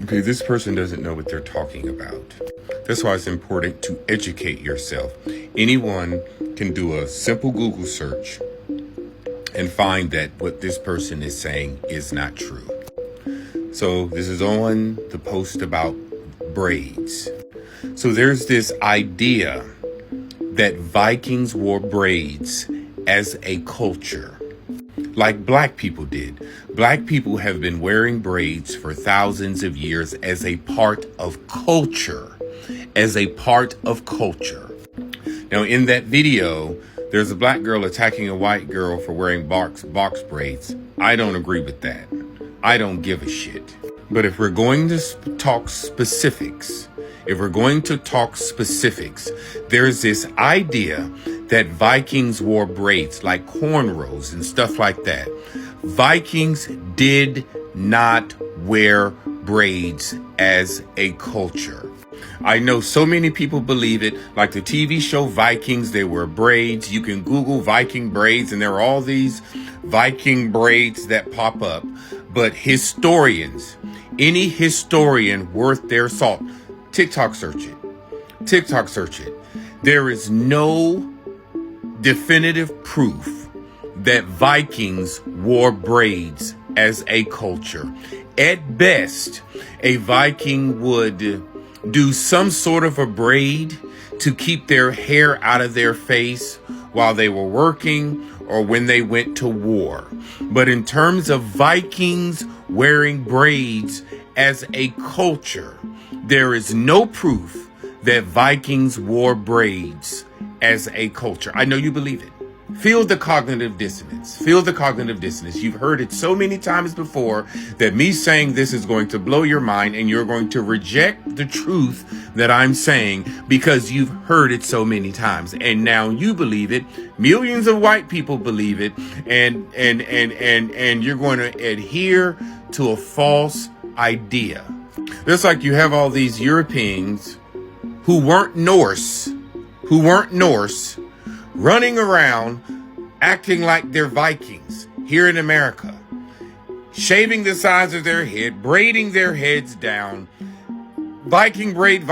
Okay, this person doesn't know what they're talking about. That's why it's important to educate yourself. Anyone can do a simple Google search and find that what this person is saying is not true. So this is on the post about braids. So there's this idea that Vikings wore braids as a culture, like black people did. Black people have been wearing braids for thousands of years as a part of culture, Now, in that video, there's a black girl attacking a white girl for wearing box braids. I don't agree with that. I don't give a shit. But if we're going to talk specifics, there's this idea that Vikings wore braids like cornrows and stuff like that. Vikings did not wear braids as a culture. I know so many people believe it, like the TV show Vikings, they wear braids. You can Google Viking braids and there are all these Viking braids that pop up. But historians, any historian worth their salt, TikTok search it. There is no definitive proof that Vikings wore braids as a culture. At best, a Viking would do some sort of a braid to keep their hair out of their face while they were working or when they went to war. But in terms of Vikings wearing braids as a culture, there is no proof that Vikings wore braids as a culture. I know you believe it. Feel the cognitive dissonance. You've heard it so many times before that me saying this is going to blow your mind and you're going to reject the truth that I'm saying because you've heard it so many times. And now you believe it. Millions of white people believe it. And you're going to adhere to a false idea. It's like you have all these Europeans who weren't Norse, running around acting like they're Vikings here in America, shaving the sides of their head, braiding their heads down, Viking braid.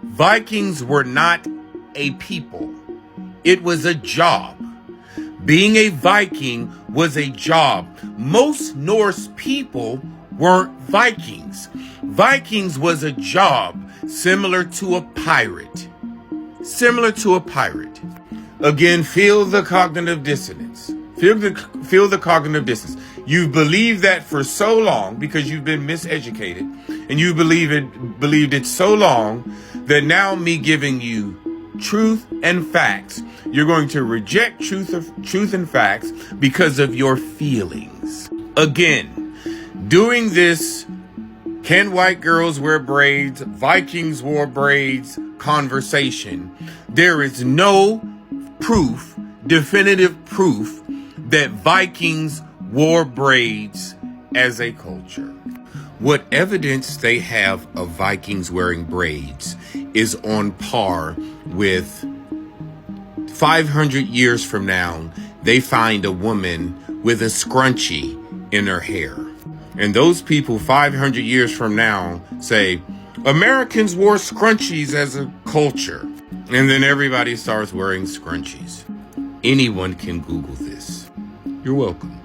Vikings were not a people. It was a job. Being a Viking was a job. Most Norse people weren't Vikings. Vikings was a job similar to a pirate. Again, feel the cognitive dissonance. Feel the cognitive dissonance. You believe that for so long because you've been miseducated, and you believed it so long that now me giving you truth and facts, you're going to reject truth and facts because of your feelings. Again, doing this can white girls wear braids, Vikings wore braids conversation, there is no proof, definitive proof, that Vikings wore braids as a culture. What evidence they have of Vikings wearing braids is on par with 500 years from now, they find a woman with a scrunchie in her hair. And those people 500 years from now say, Americans wore scrunchies as a culture. And then everybody starts wearing scrunchies. Anyone can Google this. You're welcome.